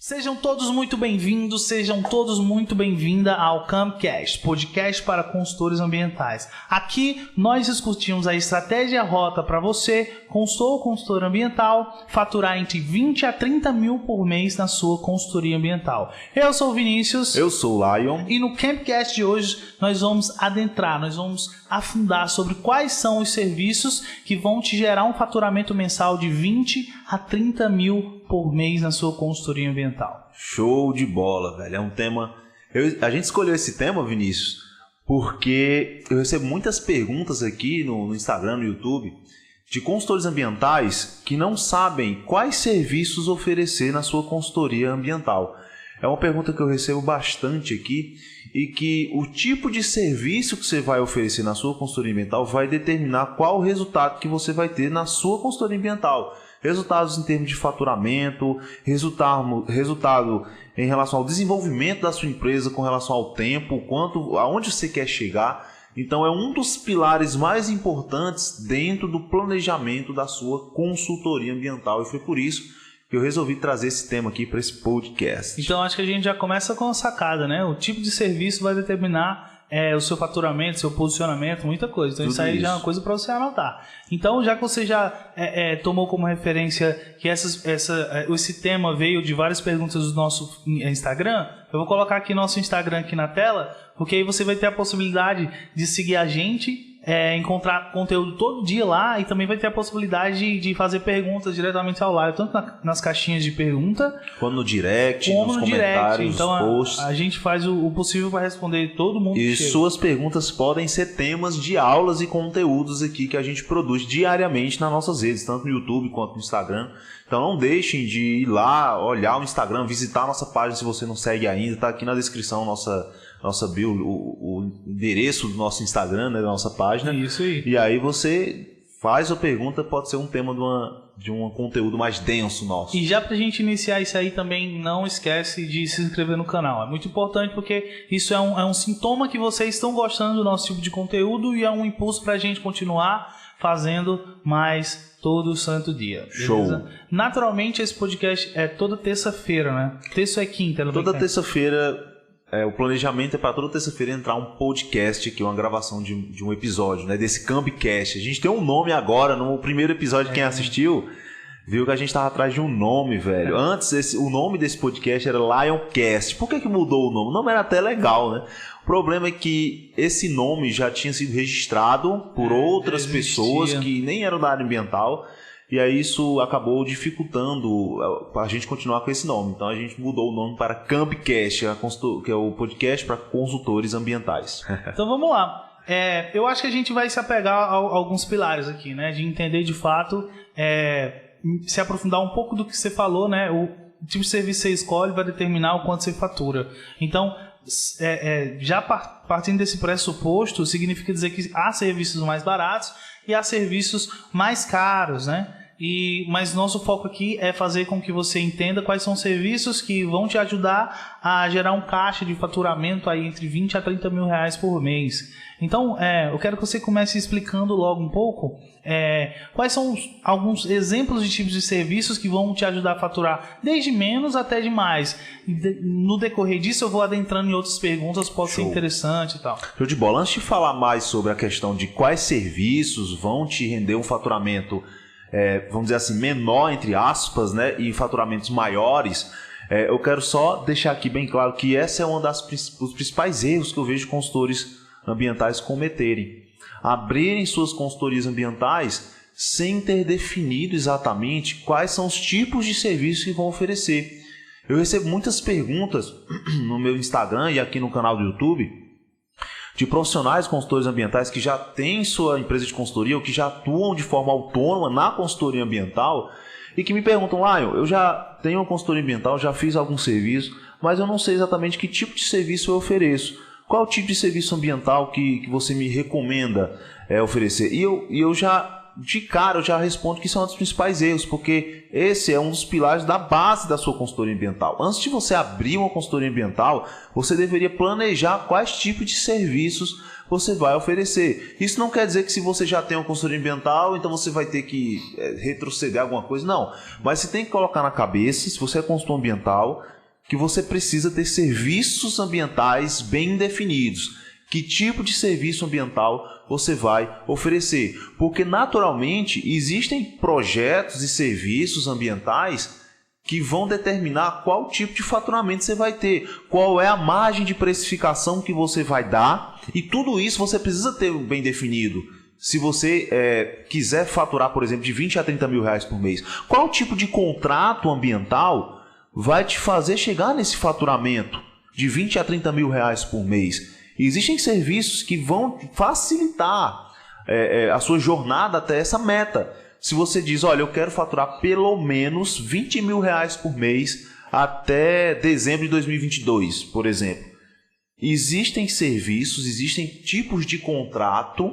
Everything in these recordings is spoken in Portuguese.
Sejam todos muito bem-vindos, sejam todos muito bem-vindas ao Campcast, podcast para consultores ambientais. Aqui nós discutimos a estratégia e a rota para você, consultor ou consultor ambiental, faturar entre 20 a 30 mil por mês na sua consultoria ambiental. Eu sou o Vinícius. Eu sou o Lion. E no Campcast de hoje nós vamos adentrar, nós vamos afundar sobre quais são os serviços que vão te gerar um faturamento mensal de 20 a 30 mil por mês na sua consultoria ambiental. Show de bola, velho. É um tema... A gente escolheu esse tema, Vinícius, porque eu recebo muitas perguntas aqui no Instagram, no YouTube, de consultores ambientais que não sabem quais serviços oferecer na sua consultoria ambiental. É uma pergunta que eu recebo bastante aqui e que o tipo de serviço que você vai oferecer na sua consultoria ambiental vai determinar qual o resultado que você vai ter na sua consultoria ambiental. Resultados em termos de faturamento, resultado em relação ao desenvolvimento da sua empresa com relação ao tempo, aonde você quer chegar. Então é um dos pilares mais importantes dentro do planejamento da sua consultoria ambiental e foi por isso que eu resolvi trazer esse tema aqui para esse podcast. Então acho que a gente já começa com a sacada, né? O tipo de serviço vai determinar o seu faturamento, seu posicionamento, muita coisa. Então isso aí já é uma coisa para você anotar. Então já que você já tomou como referência que esse tema veio de várias perguntas do nosso Instagram, eu vou colocar aqui nosso Instagram aqui na tela, porque aí você vai ter a possibilidade de seguir a gente, encontrar conteúdo todo dia lá e também vai ter a possibilidade de fazer perguntas diretamente ao live, tanto nas caixinhas de pergunta quanto no direct, como nos no comentários, direct. Então nos posts. A gente faz o possível para responder todo mundo. E suas perguntas podem ser temas de aulas e conteúdos aqui que a gente produz diariamente nas nossas redes, tanto no YouTube quanto no Instagram. Então não deixem de ir lá, olhar o Instagram, visitar a nossa página se você não segue ainda, está aqui na descrição nossa bio, o endereço do nosso Instagram, né, da nossa página. Isso aí. E aí você faz a pergunta, pode ser um tema de um conteúdo mais denso nosso. E já pra gente iniciar isso aí também, não esquece de se inscrever no canal. É muito importante porque isso é um sintoma que vocês estão gostando do nosso tipo de conteúdo e é um impulso pra gente continuar fazendo mais todo santo dia. Beleza? Show! Naturalmente esse podcast é toda terça-feira, né? Terça é quinta. Toda terça-feira... o planejamento é para toda terça-feira entrar um podcast aqui, uma gravação de um episódio, né, desse Campcast. A gente tem um nome agora, no primeiro episódio, quem assistiu, viu que a gente estava atrás de um nome, velho. Antes, o nome desse podcast era Lioncast. Por que mudou o nome? O nome era até legal, né? O problema é que esse nome já tinha sido registrado por outras pessoas que nem eram da área ambiental. E aí isso acabou dificultando a gente continuar com esse nome. Então a gente mudou o nome para Campcast, que é o podcast para consultores ambientais. Então vamos lá. Eu acho que a gente vai se apegar a alguns pilares aqui, né? De entender de fato, se aprofundar um pouco do que você falou, né? O tipo de serviço que você escolhe vai determinar o quanto você fatura. Então, já partindo desse pressuposto, significa dizer que há serviços mais baratos e há serviços mais caros, né? Mas nosso foco aqui é fazer com que você entenda quais são os serviços que vão te ajudar a gerar um caixa de faturamento aí entre 20 a 30 mil reais por mês. Então, eu quero que você comece explicando logo um pouco quais são alguns exemplos de tipos de serviços que vão te ajudar a faturar desde menos até de mais. No decorrer disso, eu vou adentrando em outras perguntas, pode ser interessante e tal. Show de bola. Antes de falar mais sobre a questão de quais serviços vão te render um faturamento vamos dizer assim, menor, entre aspas, né, e faturamentos maiores, eu quero só deixar aqui bem claro que essa é um dos principais erros que eu vejo consultores ambientais cometerem. Abrirem suas consultorias ambientais sem ter definido exatamente quais são os tipos de serviços que vão oferecer. Eu recebo muitas perguntas no meu Instagram e aqui no canal do YouTube de profissionais consultores ambientais que já têm sua empresa de consultoria ou que já atuam de forma autônoma na consultoria ambiental e que me perguntam, Lion, eu já tenho uma consultoria ambiental, já fiz algum serviço, mas eu não sei exatamente que tipo de serviço eu ofereço. Qual é o tipo de serviço ambiental que você me recomenda oferecer? E eu já de cara, eu já respondo que isso é um dos principais erros, porque esse é um dos pilares da base da sua consultoria ambiental. Antes de você abrir uma consultoria ambiental, você deveria planejar quais tipos de serviços você vai oferecer. Isso não quer dizer que se você já tem uma consultoria ambiental, então você vai ter que retroceder alguma coisa, não. Mas você tem que colocar na cabeça, se você é consultor ambiental, que você precisa ter serviços ambientais bem definidos. Que tipo de serviço ambiental você vai oferecer? Porque naturalmente existem projetos e serviços ambientais que vão determinar qual tipo de faturamento você vai ter, qual é a margem de precificação que você vai dar, e tudo isso você precisa ter bem definido. Se você quiser faturar, por exemplo, de 20 a 30 mil reais por mês, qual tipo de contrato ambiental vai te fazer chegar nesse faturamento de 20 a 30 mil reais por mês? Existem serviços que vão facilitar a sua jornada até essa meta. Se você diz, olha, eu quero faturar pelo menos 20 mil reais por mês até dezembro de 2022, por exemplo. Existem serviços, existem tipos de contrato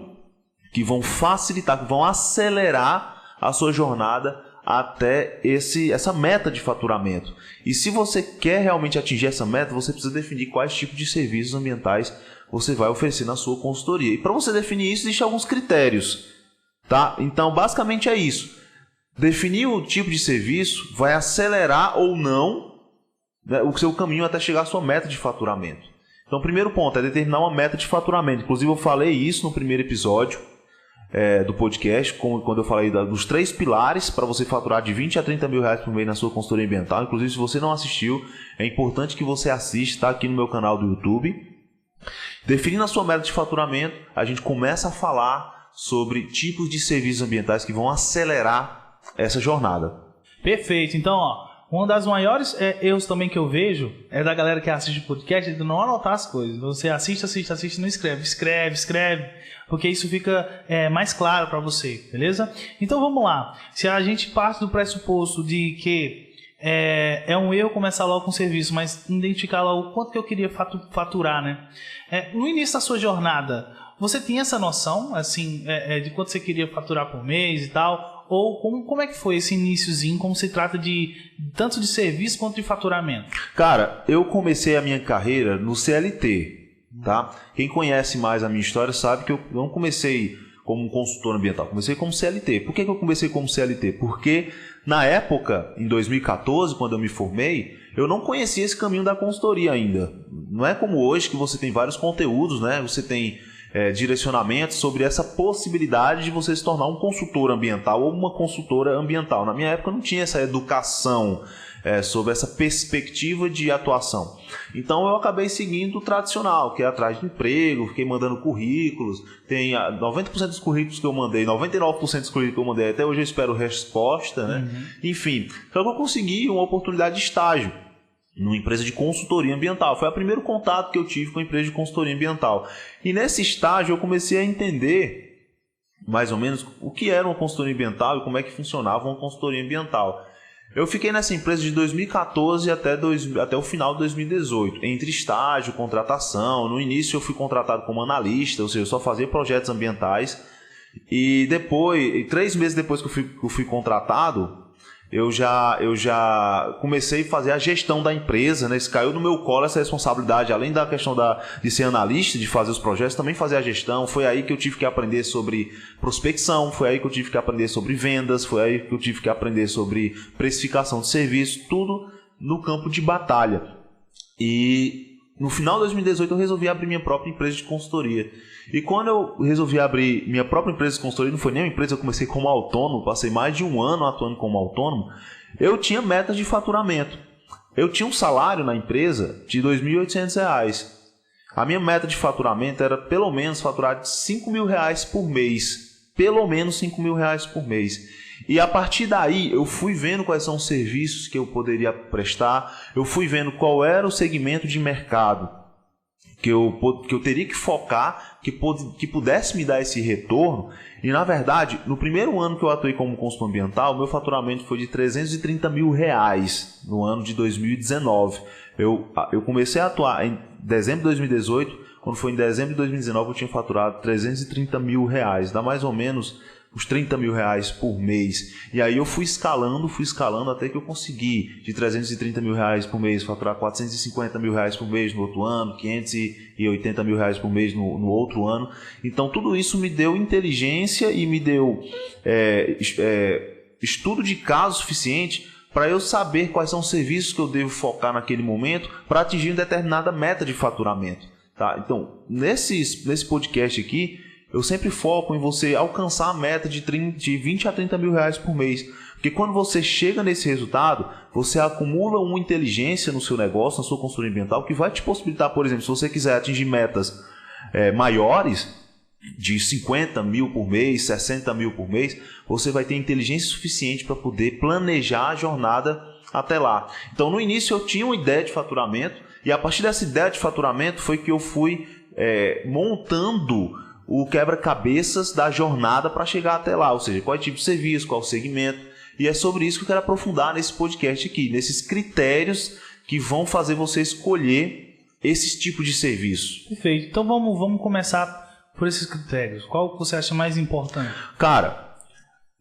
que vão facilitar, que vão acelerar a sua jornada até essa meta de faturamento. E se você quer realmente atingir essa meta, você precisa definir quais tipos de serviços ambientais você vai oferecer na sua consultoria. E para você definir isso, existem alguns critérios. Tá? Então, basicamente é isso. Definir o tipo de serviço vai acelerar ou não, né, o seu caminho até chegar à sua meta de faturamento. Então, o primeiro ponto é determinar uma meta de faturamento. Inclusive, eu falei isso no primeiro episódio do podcast, quando eu falei dos 3 pilares para você faturar de 20 a 30 mil reais por mês na sua consultoria ambiental. Inclusive, se você não assistiu, é importante que você assista, está aqui no meu canal do YouTube. Definindo a sua meta de faturamento, a gente começa a falar sobre tipos de serviços ambientais que vão acelerar essa jornada. Perfeito. Então, um das maiores erros também que eu vejo é da galera que assiste o podcast de não anotar as coisas. Você assiste, não escreve. Escreve, porque isso fica mais claro para você, beleza? Então, vamos lá. Se a gente parte do pressuposto de que é um erro começar logo com o serviço, mas identificar logo o quanto que eu queria faturar, né? No início da sua jornada, você tinha essa noção, assim, de quanto você queria faturar por mês e tal? Ou como é que foi esse iniciozinho, como se trata de tanto de serviço quanto de faturamento? Cara, eu comecei a minha carreira no CLT, tá? Quem conhece mais a minha história sabe que eu não comecei como consultor ambiental, comecei como CLT. Por que eu comecei como CLT? Porque na época, em 2014, quando eu me formei, eu não conhecia esse caminho da consultoria ainda. Não é como hoje que você tem vários conteúdos, né? Você tem direcionamentos sobre essa possibilidade de você se tornar um consultor ambiental ou uma consultora ambiental. Na minha época não tinha essa educação sobre essa perspectiva de atuação. Então eu acabei seguindo o tradicional, que é atrás de emprego, fiquei mandando currículos. Tem 90% dos currículos que eu mandei, 99% dos currículos que eu mandei, até hoje eu espero resposta, né? Enfim, só que eu consegui uma oportunidade de estágio numa empresa de consultoria ambiental. Foi o primeiro contato que eu tive com a empresa de consultoria ambiental. E nesse estágio eu comecei a entender mais ou menos o que era uma consultoria ambiental e como é que funcionava uma consultoria ambiental. Eu fiquei nessa empresa de 2014 até o final de 2018, entre estágio, contratação. No início eu fui contratado como analista, ou seja, eu só fazia projetos ambientais. E depois, 3 meses depois que eu fui contratado, eu já comecei a fazer a gestão da empresa, né? Isso caiu no meu colo, essa responsabilidade, além da questão de ser analista, de fazer os projetos, também fazer a gestão. Foi aí que eu tive que aprender sobre prospecção, foi aí que eu tive que aprender sobre vendas, foi aí que eu tive que aprender sobre precificação de serviço, tudo no campo de batalha. E no final de 2018 eu resolvi abrir minha própria empresa de consultoria. E quando eu resolvi abrir minha própria empresa de consultoria, não foi nem uma empresa, eu comecei como autônomo, passei mais de 1 ano atuando como autônomo, eu tinha metas de faturamento. Eu tinha um salário na empresa de R$ 2.800. A minha meta de faturamento era pelo menos faturar R$ 5.000 por mês. Pelo menos R$ 5.000 por mês. E a partir daí eu fui vendo quais são os serviços que eu poderia prestar, eu fui vendo qual era o segmento de mercado que eu teria que focar, que pudesse me dar esse retorno. E na verdade, no primeiro ano que eu atuei como consultor ambiental, meu faturamento foi de R$ 330 mil no ano de 2019. Eu comecei a atuar em dezembro de 2018, quando foi em dezembro de 2019 eu tinha faturado R$ 330 mil. Dá mais ou menos os 30 mil reais por mês. E aí eu fui escalando até que eu consegui de 330 mil reais por mês faturar 450 mil reais por mês no outro ano, 580 mil reais por mês no outro ano. Então tudo isso me deu inteligência e me deu estudo de caso suficiente para eu saber quais são os serviços que eu devo focar naquele momento para atingir uma determinada meta de faturamento. Tá? Então, nesse podcast aqui, eu sempre foco em você alcançar a meta de 20 a 30 mil reais por mês. Porque quando você chega nesse resultado, você acumula uma inteligência no seu negócio, na sua consultoria ambiental, que vai te possibilitar, por exemplo, se você quiser atingir metas maiores, de 50 mil por mês, 60 mil por mês, você vai ter inteligência suficiente para poder planejar a jornada até lá. Então, no início eu tinha uma ideia de faturamento e a partir dessa ideia de faturamento foi que eu fui montando o quebra-cabeças da jornada para chegar até lá, ou seja, qual é o tipo de serviço, qual é o segmento. E é sobre isso que eu quero aprofundar nesse podcast aqui, nesses critérios que vão fazer você escolher esse tipo de serviço. Perfeito. Então vamos começar por esses critérios. Qual você acha mais importante? Cara,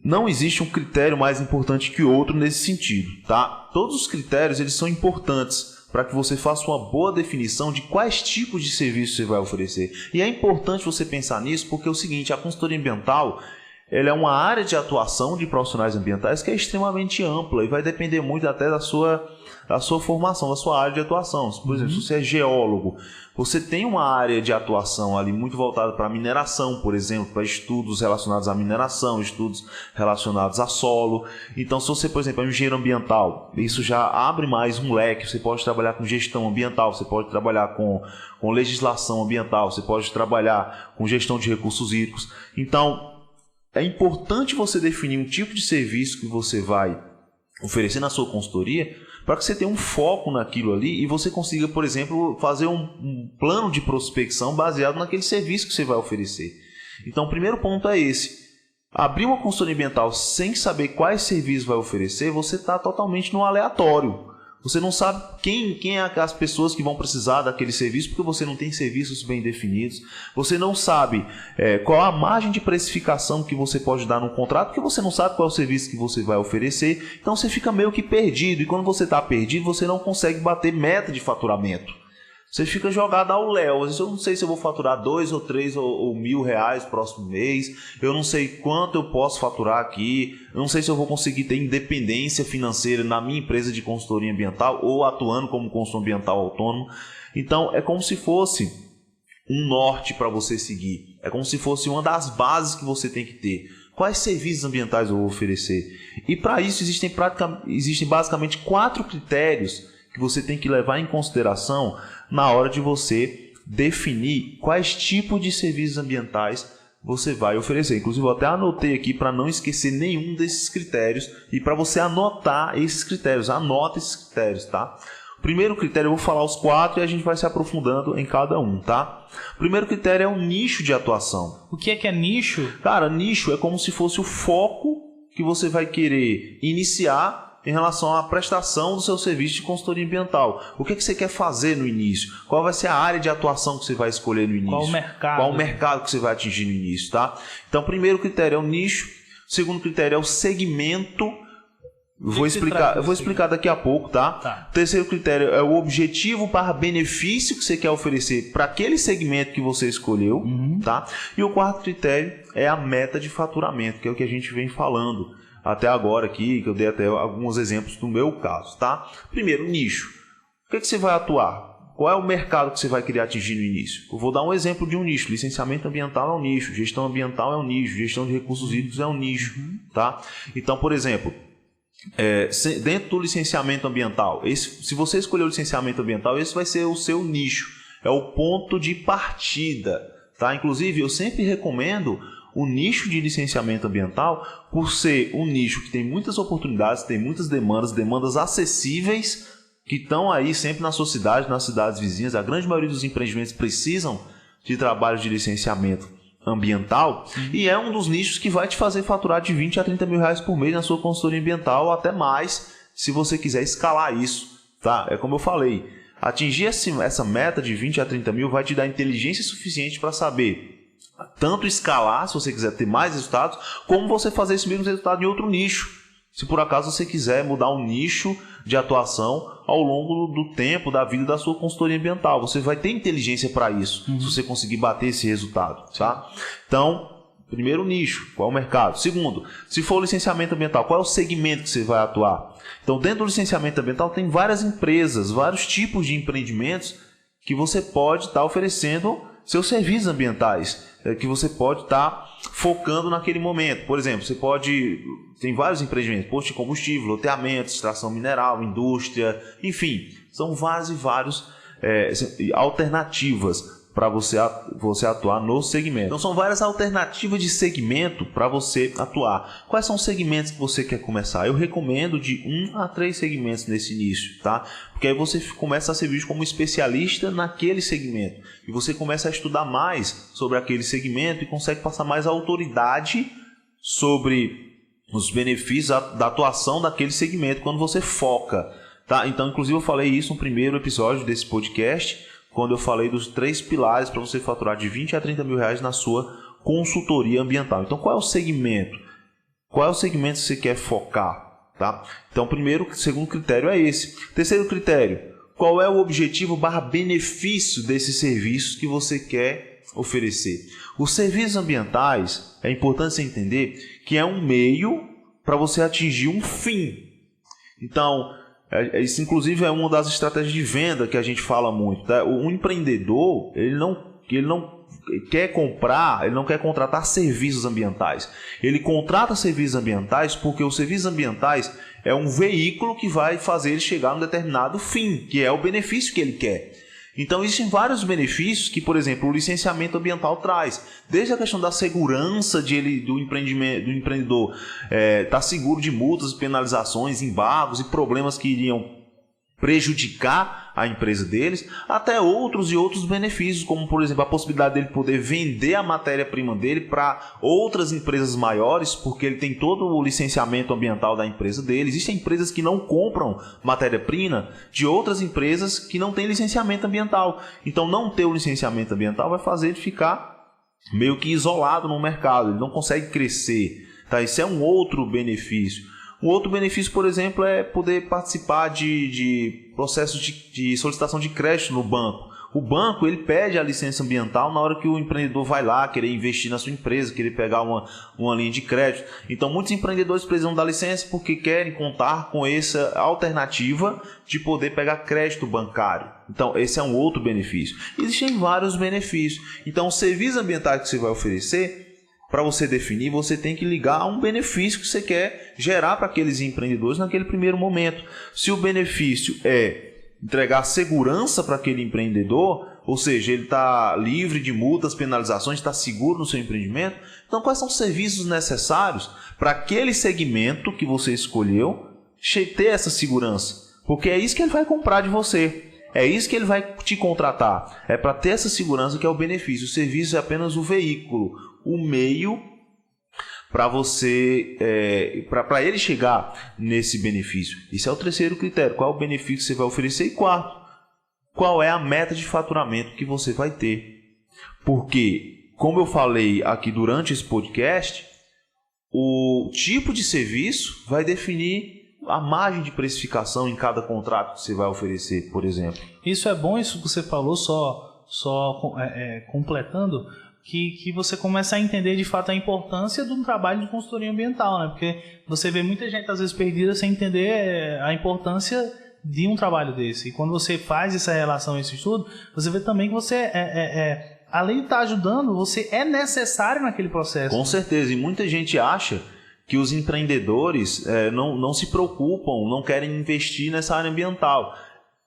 não existe um critério mais importante que outro nesse sentido, tá? Todos os critérios eles são importantes para que você faça uma boa definição de quais tipos de serviços você vai oferecer. E é importante você pensar nisso porque é o seguinte, a consultoria ambiental ela é uma área de atuação de profissionais ambientais que é extremamente ampla e vai depender muito até da sua formação, da sua área de atuação. Por exemplo, se você é geólogo, você tem uma área de atuação ali muito voltada para a mineração, por exemplo, para estudos relacionados à mineração, estudos relacionados a solo. Então, se você, por exemplo, é um engenheiro ambiental, isso já abre mais um leque. Você pode trabalhar com gestão ambiental, você pode trabalhar com legislação ambiental, você pode trabalhar com gestão de recursos hídricos. Então, é importante você definir um tipo de serviço que você vai oferecer na sua consultoria para que você tenha um foco naquilo ali e você consiga, por exemplo, fazer um plano de prospecção baseado naquele serviço que você vai oferecer. Então, o primeiro ponto é esse. Abrir uma consultoria ambiental sem saber quais serviços vai oferecer, você está totalmente no aleatório. Você não sabe quem é as pessoas que vão precisar daquele serviço porque você não tem serviços bem definidos. Você não sabe qual a margem de precificação que você pode dar no contrato porque você não sabe qual é o serviço que você vai oferecer. Então você fica meio que perdido. E quando você está perdido, você não consegue bater meta de faturamento. Você fica jogado ao léu. Eu não sei se eu vou faturar 2 ou 3 ou R$1.000 próximo mês. Eu não sei quanto eu posso faturar aqui. Eu não sei se eu vou conseguir ter independência financeira na minha empresa de consultoria ambiental ou atuando como consultor ambiental autônomo. Então, é como se fosse um norte para você seguir. É como se fosse uma das bases que você tem que ter. Quais serviços ambientais eu vou oferecer? E para isso existem basicamente 4 critérios que você tem que levar em consideração na hora de você definir quais tipos de serviços ambientais você vai oferecer. Inclusive, eu até anotei aqui para não esquecer nenhum desses critérios e para você anotar esses critérios. Anota esses critérios, tá? O primeiro critério, eu vou falar os 4 e a gente vai se aprofundando em cada um, tá? O primeiro critério é o nicho de atuação. O que é nicho? Cara, nicho é como se fosse o foco que você vai querer iniciar em relação à prestação do seu serviço de consultoria ambiental. O que você quer fazer no início? Qual vai ser a área de atuação que você vai escolher no início? Qual o mercado? Qual o mercado que você vai atingir no início, tá? Então, o primeiro critério é o nicho. O segundo critério é o segmento. Eu vou explicar daqui a pouco, tá? O terceiro critério é o objetivo barra benefício que você quer oferecer para aquele segmento que você escolheu, tá? E o quarto critério é a meta de faturamento, que é o que a gente vem falando até agora aqui, que eu dei até alguns exemplos no meu caso, tá? Primeiro, nicho. O que você vai atuar? Qual é o mercado que você vai querer atingir no início? Eu vou dar um exemplo de um nicho. Licenciamento ambiental é um nicho, gestão ambiental é um nicho, gestão de recursos hídricos é um nicho, tá? Então, por exemplo, dentro do licenciamento ambiental, se você escolher o licenciamento ambiental, esse vai ser o seu nicho, é o ponto de partida, tá? Inclusive, eu sempre recomendo o nicho de licenciamento ambiental por ser um nicho que tem muitas oportunidades, tem muitas demandas acessíveis que estão aí sempre na sua cidade, nas cidades vizinhas. A grande maioria dos empreendimentos precisam de trabalho de licenciamento ambiental e é um dos nichos que vai te fazer faturar de 20 a 30 mil reais por mês na sua consultoria ambiental ou até mais se você quiser escalar isso, tá? É como eu falei, atingir essa meta de 20 a 30 mil vai te dar inteligência suficiente para saber tanto escalar, se você quiser ter mais resultados, como você fazer esse mesmo resultado em outro nicho. Se por acaso você quiser mudar um nicho de atuação ao longo do tempo, da vida da sua consultoria ambiental, você vai ter inteligência para isso, se você conseguir bater esse resultado, tá? Então, primeiro nicho, qual é o mercado? Segundo, se for o licenciamento ambiental, qual é o segmento que você vai atuar? Então, dentro do licenciamento ambiental tem várias empresas, vários tipos de empreendimentos que você pode estar oferecendo seus serviços ambientais, que você pode estar focando naquele momento. Por exemplo, tem vários empreendimentos, posto de combustível, loteamento, extração mineral, indústria, enfim, são várias e várias alternativas para você atuar no segmento. Então são várias alternativas de segmento para você atuar. Quais são os segmentos que você quer começar? Eu recomendo de 1 a 3 segmentos nesse início, tá? Porque aí você começa a ser visto como especialista naquele segmento e você começa a estudar mais sobre aquele segmento e consegue passar mais autoridade sobre os benefícios da atuação daquele segmento quando você foca, tá? Então, inclusive eu falei isso no primeiro episódio desse podcast, quando eu falei dos 3 pilares para você faturar de 20 a 30 mil reais na sua consultoria ambiental. Então, qual é o segmento? Qual é o segmento que você quer focar? Tá? Então, segundo critério é esse. Terceiro critério, qual é o objetivo / benefício desses serviços que você quer oferecer? Os serviços ambientais, é importante você entender que é um meio para você atingir um fim. Então, isso inclusive é uma das estratégias de venda que a gente fala muito, tá? O empreendedor, ele não quer comprar, ele não quer contratar serviços ambientais. Ele contrata serviços ambientais porque os serviços ambientais é um veículo que vai fazer ele chegar a um determinado fim, que é o benefício que ele quer. Então existem vários benefícios que, por exemplo, o licenciamento ambiental traz. Desde a questão da segurança do empreendedor estar seguro de multas, penalizações, embargos e problemas que iriam prejudicar a empresa deles, até outros benefícios, como por exemplo a possibilidade dele poder vender a matéria-prima dele para outras empresas maiores, porque ele tem todo o licenciamento ambiental da empresa dele. Existem empresas que não compram matéria-prima de outras empresas que não têm licenciamento ambiental. Então não ter o licenciamento ambiental vai fazer ele ficar meio que isolado no mercado, ele não consegue crescer, tá? Isso é um outro benefício. Um outro benefício, por exemplo, é poder participar de processos de solicitação de crédito no banco. O banco ele pede a licença ambiental na hora que o empreendedor vai lá querer investir na sua empresa, querer pegar uma linha de crédito. Então, muitos empreendedores precisam da licença porque querem contar com essa alternativa de poder pegar crédito bancário. Então, esse é um outro benefício. Existem vários benefícios. Então, os serviços ambientais que você vai oferecer, para você definir, você tem que ligar a um benefício que você quer gerar para aqueles empreendedores naquele primeiro momento. Se o benefício é entregar segurança para aquele empreendedor, ou seja, ele está livre de multas, penalizações, está seguro no seu empreendimento, então quais são os serviços necessários para aquele segmento que você escolheu ter essa segurança? Porque é isso que ele vai comprar de você. É isso que ele vai te contratar. É para ter essa segurança que é o benefício. O serviço é apenas o veículo, o meio para você, para ele chegar nesse benefício. Esse é o terceiro critério. Qual é o benefício que você vai oferecer? E quarto, qual é a meta de faturamento que você vai ter? Porque, como eu falei aqui durante esse podcast, o tipo de serviço vai definir a margem de precificação em cada contrato que você vai oferecer, por exemplo. Isso é bom, isso que você falou, completando, que você começa a entender de fato a importância de um trabalho de consultoria ambiental, né? Porque você vê muita gente às vezes perdida sem entender a importância de um trabalho desse. E quando você faz essa relação, esse estudo, você vê também que você além de estar ajudando, você é necessário naquele processo. Com certeza, e muita gente acha que os empreendedores não se preocupam, não querem investir nessa área ambiental.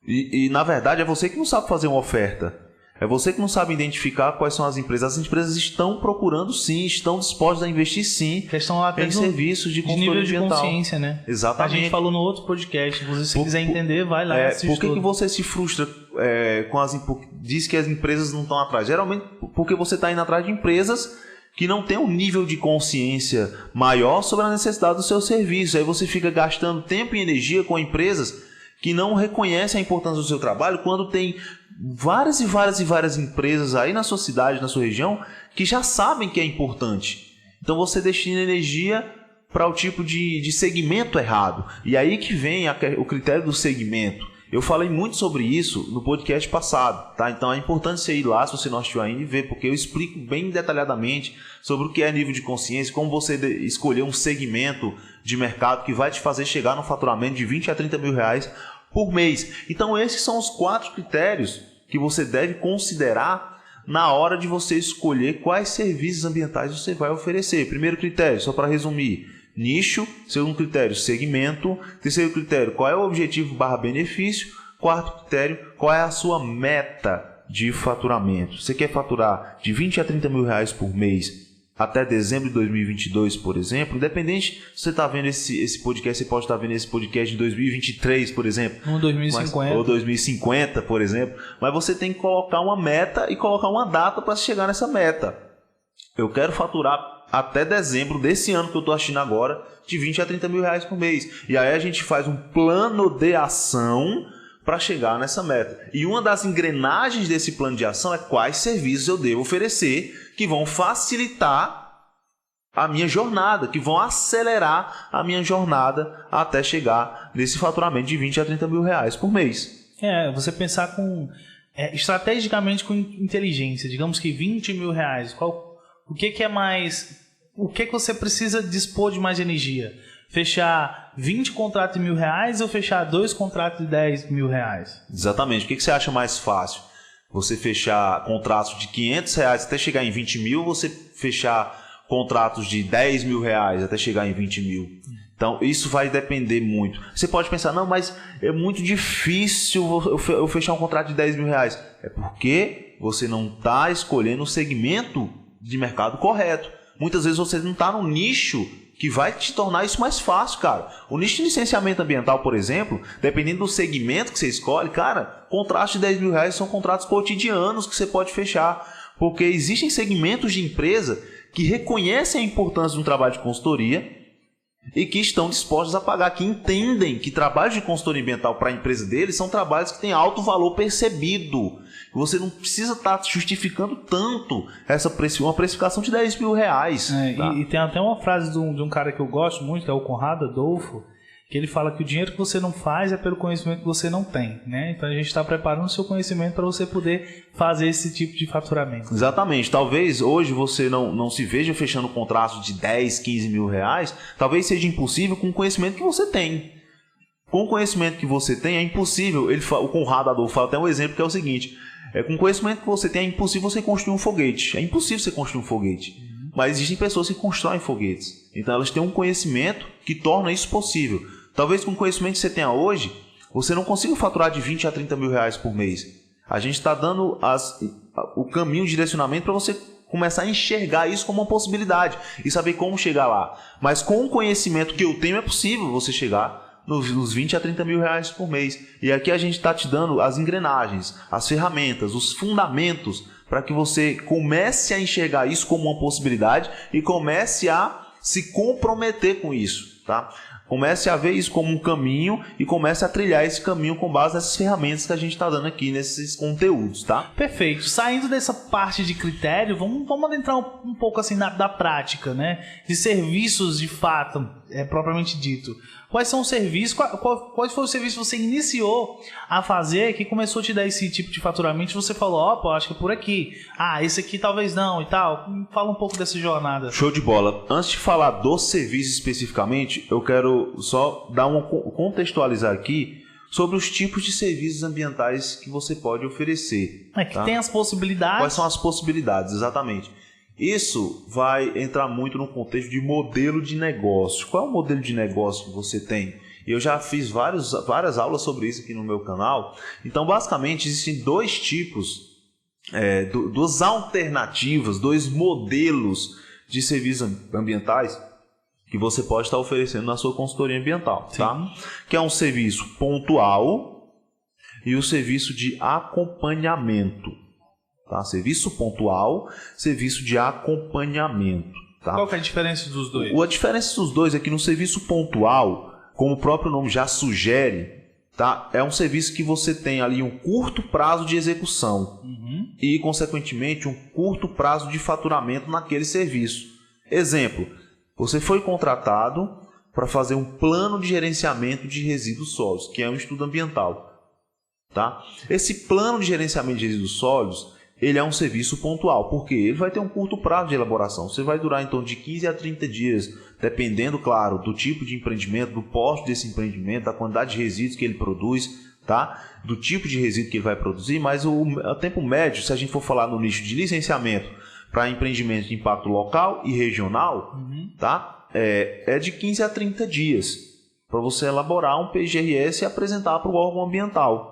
E na verdade é você que não sabe fazer uma oferta. É você que não sabe identificar quais são as empresas. As empresas estão procurando sim, estão dispostas a investir sim em serviços de consultoria ambiental. De consciência, né? Exatamente. A gente falou no outro podcast. Se quiser entender, vai lá. Por que você se frustra diz que as empresas não estão atrás? Geralmente porque você está indo atrás de empresas que não tem um nível de consciência maior sobre a necessidade do seu serviço. Aí você fica gastando tempo e energia com empresas que não reconhecem a importância do seu trabalho quando tem várias empresas aí na sua cidade, na sua região, que já sabem que é importante. Então você destina energia para o tipo de segmento errado. E aí que vem o critério do segmento. Eu falei muito sobre isso no podcast passado, tá? Então é importante você ir lá, se você não assistiu ainda, e ver, porque eu explico bem detalhadamente sobre o que é nível de consciência, como você escolher um segmento de mercado que vai te fazer chegar no faturamento de 20 a 30 mil reais por mês. Então esses são os 4 critérios que você deve considerar na hora de você escolher quais serviços ambientais você vai oferecer. Primeiro critério, só para resumir, nicho. Segundo critério, segmento. Terceiro critério, qual é o objetivo / benefício. Quarto critério, qual é a sua meta de faturamento. Você quer faturar de 20 a 30 mil reais por mês até dezembro de 2022, por exemplo, independente se você está vendo esse podcast, você pode estar vendo esse podcast em 2023, por exemplo. Ou 2050. Ou 2050, por exemplo. Mas você tem que colocar uma meta e colocar uma data para chegar nessa meta. Eu quero faturar até dezembro desse ano que eu estou assistindo agora, de 20 a 30 mil reais por mês. E aí a gente faz um plano de ação para chegar nessa meta. E uma das engrenagens desse plano de ação é quais serviços eu devo oferecer que vão facilitar a minha jornada, que vão acelerar a minha jornada até chegar nesse faturamento de 20 a 30 mil reais por mês. Você pensar estrategicamente com inteligência. Digamos que 20 mil reais. O que é mais... O que você precisa dispor de mais energia? Fechar 20 contratos de R$1.000 ou fechar 2 contratos de R$10.000? Exatamente. O que você acha mais fácil? Você fechar contratos de R$500 até chegar em 20 mil, ou você fechar contratos de R$10.000 até chegar em 20 mil? Então, isso vai depender muito. Você pode pensar, não, mas é muito difícil eu fechar um contrato de R$10.000. É porque você não está escolhendo o segmento de mercado correto. Muitas vezes você não está no nicho que vai te tornar isso mais fácil, cara. O nicho de licenciamento ambiental, por exemplo, dependendo do segmento que você escolhe, cara, contratos de R$10.000 são contratos cotidianos que você pode fechar. Porque existem segmentos de empresa que reconhecem a importância de um trabalho de consultoria e que estão dispostos a pagar, que entendem que trabalhos de consultoria ambiental para a empresa deles são trabalhos que têm alto valor percebido. Você não precisa estar justificando tanto uma precificação de R$10.000. Tá? E tem até uma frase de um cara que eu gosto muito, que é o Conrado Adolfo, que ele fala que o dinheiro que você não faz é pelo conhecimento que você não tem, né? Então a gente está preparando o seu conhecimento para você poder fazer esse tipo de faturamento. Exatamente. Talvez hoje você não se veja fechando contratos de 10, 15 mil reais. Talvez seja impossível com o conhecimento que você tem. Com o conhecimento que você tem é impossível. O Conrado Adolfo fala até um exemplo que é o seguinte: com o conhecimento que você tem é impossível você construir um foguete. É impossível você construir um foguete. Mas existem pessoas que constroem foguetes. Então elas têm um conhecimento que torna isso possível. Talvez com o conhecimento que você tenha hoje, você não consiga faturar de 20 a 30 mil reais por mês. A gente está dando o caminho, o direcionamento para você começar a enxergar isso como uma possibilidade e saber como chegar lá. Mas com o conhecimento que eu tenho é possível você chegar nos 20 a 30 mil reais por mês. E aqui a gente está te dando as engrenagens, as ferramentas, os fundamentos para que você comece a enxergar isso como uma possibilidade e comece a se comprometer com isso, tá? Comece a ver isso como um caminho e comece a trilhar esse caminho com base nessas ferramentas que a gente está dando aqui nesses conteúdos, tá? Perfeito. Saindo dessa parte de critério, vamos adentrar um pouco assim da prática, né? De serviços de fato, propriamente dito. Quais são os serviços, quais foram os serviços que você iniciou a fazer que começou a te dar esse tipo de faturamento? Você falou, acho que é por aqui. Esse aqui talvez não e tal. Fala um pouco dessa jornada. Show de bola. Antes de falar do serviço especificamente, eu quero só contextualizar aqui sobre os tipos de serviços ambientais que você pode oferecer. Que tem as possibilidades. Quais são as possibilidades, exatamente. Isso vai entrar muito no contexto de modelo de negócio. Qual é o modelo de negócio que você tem? Eu já fiz várias aulas sobre isso aqui no meu canal. Então, basicamente, existem dois tipos, duas alternativas, dois modelos de serviços ambientais que você pode estar oferecendo na sua consultoria ambiental. Tá? Que é um serviço pontual e o serviço de acompanhamento. Tá? Serviço pontual, serviço de acompanhamento. Tá? Qual que é a diferença dos dois? A diferença dos dois é que no serviço pontual, como o próprio nome já sugere, tá? É um serviço que você tem ali um curto prazo de execução e, consequentemente, um curto prazo de faturamento naquele serviço. Exemplo, você foi contratado para fazer um plano de gerenciamento de resíduos sólidos, que é um estudo ambiental. Tá? Esse plano de gerenciamento de resíduos sólidos, ele é um serviço pontual, porque ele vai ter um curto prazo de elaboração. Você vai durar em torno de 15 a 30 dias, dependendo, claro, do tipo de empreendimento, do porte desse empreendimento, da quantidade de resíduos que ele produz, tá? Do tipo de resíduo que ele vai produzir, mas o tempo médio, se a gente for falar no nicho de licenciamento para empreendimentos de impacto local e regional, tá? É de 15 a 30 dias para você elaborar um PGRS e apresentar para o órgão ambiental.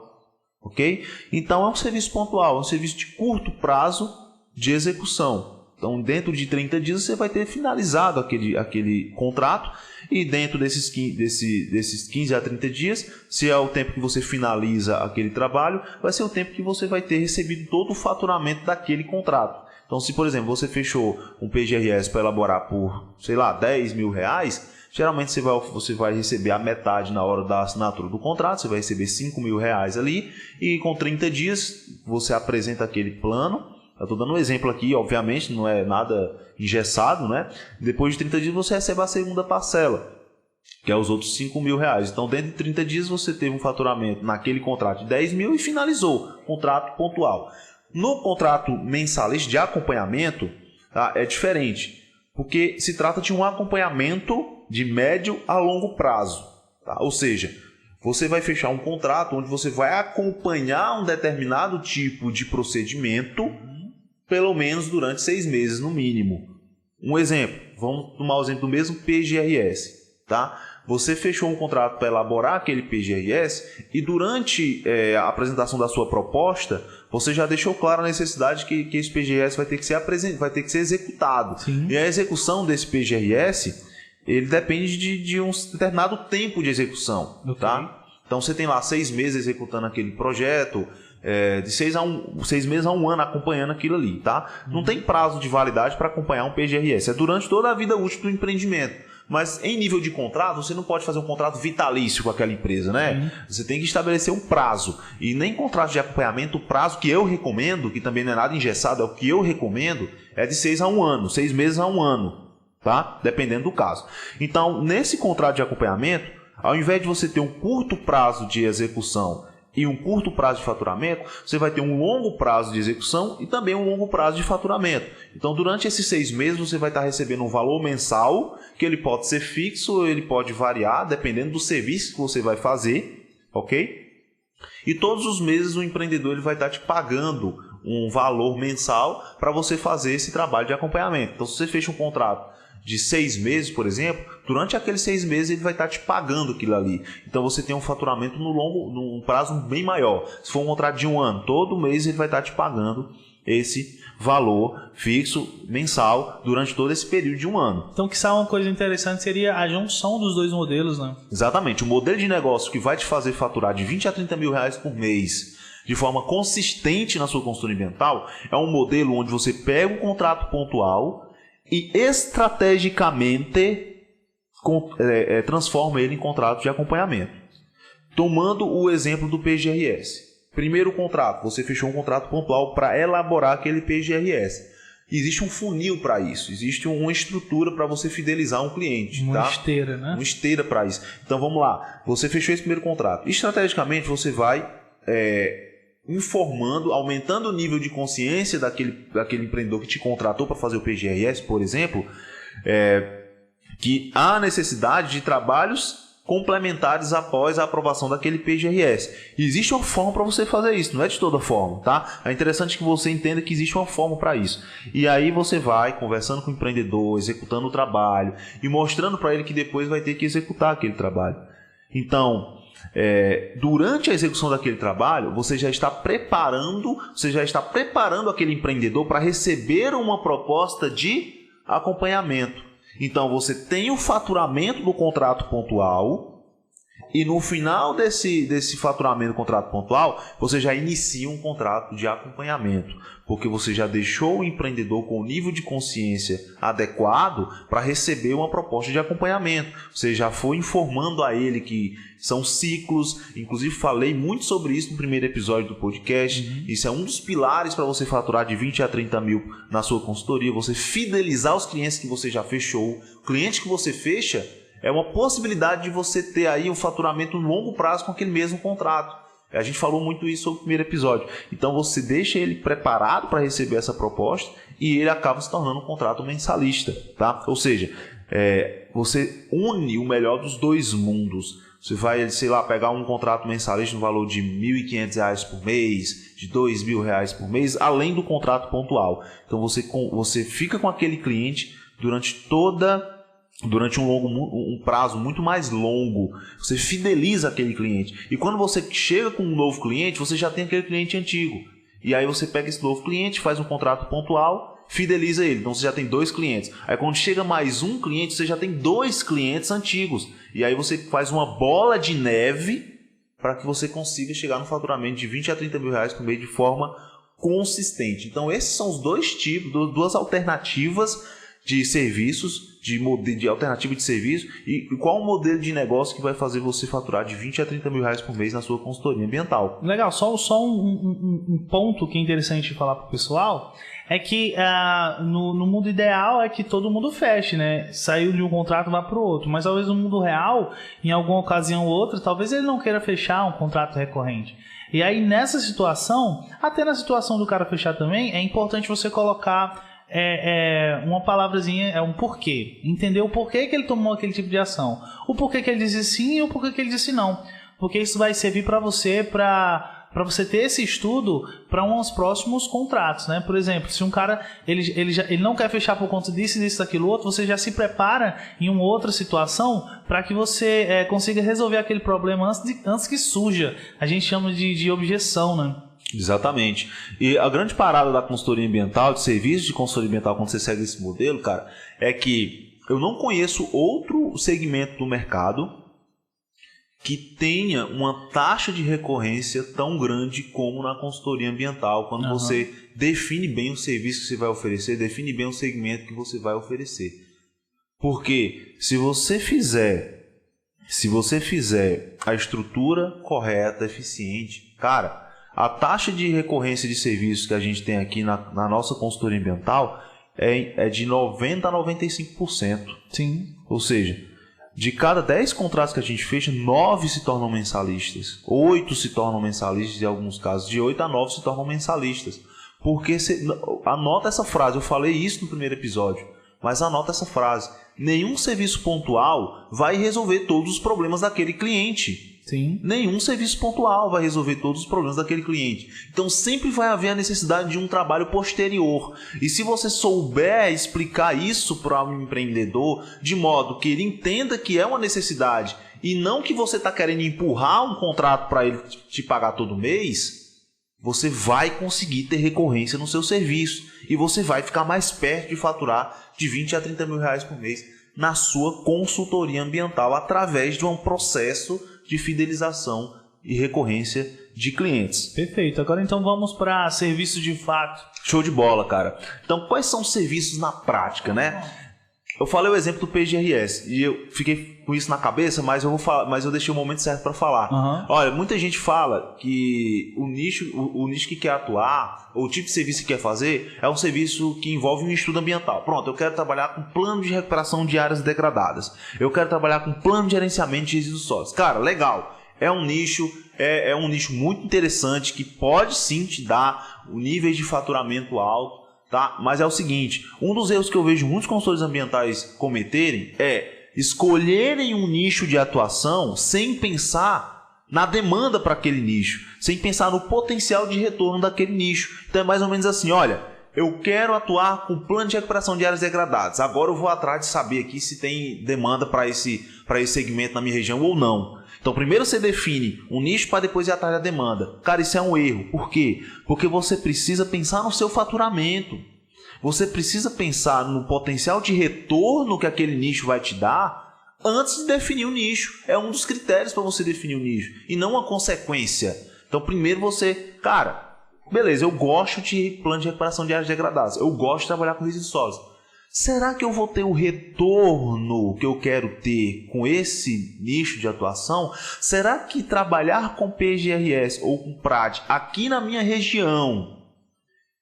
Ok? Então é um serviço pontual, é um serviço de curto prazo de execução. Então, dentro de 30 dias você vai ter finalizado aquele contrato, e dentro desses 15 a 30 dias, se é o tempo que você finaliza aquele trabalho, vai ser o tempo que você vai ter recebido todo o faturamento daquele contrato. Então, se por exemplo você fechou um PGRS para elaborar por, sei lá, 10 mil reais, geralmente você vai receber a metade na hora da assinatura do contrato, você vai receber 5 mil reais ali, e com 30 dias você apresenta aquele plano. Eu estou dando um exemplo aqui, obviamente, não é nada engessado, né? Depois de 30 dias você recebe a segunda parcela, que é os outros 5 mil reais. Então, dentro de 30 dias você teve um faturamento naquele contrato de 10 mil e finalizou, contrato pontual. No contrato mensalista de acompanhamento, tá, é diferente, porque se trata de um acompanhamento de médio a longo prazo. Tá? Ou seja, você vai fechar um contrato onde você vai acompanhar um determinado tipo de procedimento, pelo menos durante 6 meses no mínimo. Um exemplo, vamos tomar o exemplo do mesmo PGRS. Tá? Você fechou um contrato para elaborar aquele PGRS e durante a apresentação da sua proposta, você já deixou claro a necessidade que esse PGRS vai ter que ser executado. Sim. E a execução desse PGRS, ele depende de um determinado tempo de execução. Okay. Tá? Então você tem lá 6 meses executando aquele projeto, de 6 meses a 1 ano acompanhando aquilo ali. Tá? Não tem prazo de validade para acompanhar um PGRS, é durante toda a vida útil do empreendimento. Mas em nível de contrato, você não pode fazer um contrato vitalício com aquela empresa, né? Você tem que estabelecer um prazo. E nem contrato de acompanhamento, o prazo que eu recomendo, que também não é nada engessado, é o que eu recomendo, é de 6 a 1 ano, 6 meses a 1 ano, tá? Dependendo do caso. Então, nesse contrato de acompanhamento, ao invés de você ter um curto prazo de execução e um curto prazo de faturamento, você vai ter um longo prazo de execução e também um longo prazo de faturamento. Então, durante esses 6 meses, você vai estar recebendo um valor mensal, que ele pode ser fixo ou ele pode variar, dependendo do serviço que você vai fazer, ok? E todos os meses o empreendedor ele vai estar te pagando um valor mensal para você fazer esse trabalho de acompanhamento. Então, se você fecha um contrato de 6 meses, por exemplo, durante aqueles 6 meses ele vai estar te pagando aquilo ali. Então você tem um faturamento num prazo bem maior. Se for um contrato de 1 ano, todo mês ele vai estar te pagando esse valor fixo mensal durante todo esse período de 1 ano. Então, que uma coisa interessante seria a junção dos dois modelos, né? Exatamente. O modelo de negócio que vai te fazer faturar de 20 a 30 mil reais por mês de forma consistente na sua consultoria ambiental é um modelo onde você pega um contrato pontual e estrategicamente transforma ele em contrato de acompanhamento. Tomando o exemplo do PGRS. Primeiro contrato, você fechou um contrato pontual para elaborar aquele PGRS. Existe um funil para isso, existe uma estrutura para você fidelizar um cliente. Uma esteira, né? Uma esteira para isso. Então vamos lá, você fechou esse primeiro contrato. Estrategicamente você vai informando, aumentando o nível de consciência daquele empreendedor que te contratou para fazer o PGRS, por exemplo, que há necessidade de trabalhos complementares após a aprovação daquele PGRS. Existe uma forma para você fazer isso, não é de toda forma, tá? É interessante que você entenda que existe uma forma para isso. E aí você vai conversando com o empreendedor, executando o trabalho e mostrando para ele que depois vai ter que executar aquele trabalho. Então, durante a execução daquele trabalho, você já está preparando aquele empreendedor para receber uma proposta de acompanhamento. Então, você tem o faturamento do contrato pontual E no final desse faturamento do contrato pontual, você já inicia um contrato de acompanhamento, porque você já deixou o empreendedor com o nível de consciência adequado para receber uma proposta de acompanhamento. Você já foi informando a ele que são ciclos, inclusive falei muito sobre isso no primeiro episódio do podcast. Isso é um dos pilares para você faturar de 20 a 30 mil na sua consultoria, você fidelizar os clientes que você já fechou. O cliente que você fecha é uma possibilidade de você ter aí um faturamento no longo prazo com aquele mesmo contrato. A gente falou muito isso no primeiro episódio. Então você deixa ele preparado para receber essa proposta e ele acaba se tornando um contrato mensalista, tá? Ou seja, você une o melhor dos dois mundos. Você vai, sei lá, pegar um contrato mensalista no valor de R$ 1.500 por mês, de R$ 2.000 por mês, além do contrato pontual. Então você fica com aquele cliente durante um prazo muito mais longo. Você fideliza aquele cliente. E quando você chega com um novo cliente, você já tem aquele cliente antigo. E aí você pega esse novo cliente, faz um contrato pontual, fideliza ele. Então você já tem 2 clientes. Aí quando chega mais um cliente, você já tem 2 clientes antigos. E aí você faz uma bola de neve para que você consiga chegar no faturamento de 20 a 30 mil reais por mês de forma consistente. Então esses são os dois tipos, duas alternativas de serviços, de alternativa de serviço, e qual o modelo de negócio que vai fazer você faturar de 20 a 30 mil reais por mês na sua consultoria ambiental. Legal, só um ponto que é interessante falar para o pessoal é que no mundo ideal é que todo mundo feche, né? Saiu de um contrato, vai para o outro, mas talvez no mundo real, em alguma ocasião ou outra, talvez ele não queira fechar um contrato recorrente. E aí nessa situação, até na situação do cara fechar também, é importante você colocar uma palavrazinha, um porquê. Entender o porquê que ele tomou aquele tipo de ação. O porquê que ele disse sim e o porquê que ele disse não. Porque isso vai servir para você, para você ter esse estudo para uns próximos contratos, né? Por exemplo, se um cara ele não quer fechar por conta disso, daquilo outro, você já se prepara em uma outra situação para que você consiga resolver aquele problema antes que surja. A gente chama de objeção, né? Exatamente. E a grande parada da consultoria ambiental, de serviço de consultoria ambiental, quando você segue esse modelo, cara, é que eu não conheço outro segmento do mercado que tenha uma taxa de recorrência tão grande como na consultoria ambiental, quando você define bem o serviço que você vai oferecer, define bem o segmento que você vai oferecer. Porque se você fizer a estrutura correta, eficiente, cara, a taxa de recorrência de serviços que a gente tem aqui na nossa consultoria ambiental é de 90% a 95%. Sim. Ou seja, de cada 10 contratos que a gente fecha, 9 se tornam mensalistas. 8 se tornam mensalistas em alguns casos. De 8 a 9 se tornam mensalistas. Porque anota essa frase, eu falei isso no primeiro episódio, mas anota essa frase. Nenhum serviço pontual vai resolver todos os problemas daquele cliente. Sim. Nenhum serviço pontual vai resolver todos os problemas daquele cliente. Então sempre vai haver a necessidade de um trabalho posterior. E se você souber explicar isso para um empreendedor de modo que ele entenda que é uma necessidade e não que você está querendo empurrar um contrato para ele te pagar todo mês, você vai conseguir ter recorrência no seu serviço e você vai ficar mais perto de faturar de 20 a 30 mil reais por mês na sua consultoria ambiental através de um processo de fidelização e recorrência de clientes. Perfeito. Agora então vamos para serviço de fato. Show de bola, cara. Então quais são os serviços na prática, né? Eu falei o exemplo do PGRS e eu fiquei com isso na cabeça, mas eu deixei o momento certo para falar. Olha, muita gente fala que o nicho que quer atuar, ou o tipo de serviço que quer fazer, é um serviço que envolve um estudo ambiental. Pronto, eu quero trabalhar com plano de recuperação de áreas degradadas. Eu quero trabalhar com plano de gerenciamento de resíduos sólidos. Cara, legal. É um nicho, é um nicho muito interessante que pode sim te dar um nível de faturamento alto. Tá? Mas é o seguinte, um dos erros que eu vejo muitos consultores ambientais cometerem é escolherem um nicho de atuação sem pensar na demanda para aquele nicho, sem pensar no potencial de retorno daquele nicho. Então é mais ou menos assim, olha, eu quero atuar com plano de recuperação de áreas degradadas, agora eu vou atrás de saber aqui se tem demanda para esse segmento na minha região ou não. Então primeiro você define um nicho para depois ir atrás da demanda. Cara, isso é um erro. Por quê? Porque você precisa pensar no seu faturamento. Você precisa pensar no potencial de retorno que aquele nicho vai te dar antes de definir o nicho. É um dos critérios para você definir o nicho e não uma consequência. Então, primeiro você, cara, beleza, eu gosto de plano de recuperação de áreas degradadas, eu gosto de trabalhar com resíduos sólidos. Será que eu vou ter o retorno que eu quero ter com esse nicho de atuação? Será que trabalhar com PGRS ou com PRAD aqui na minha região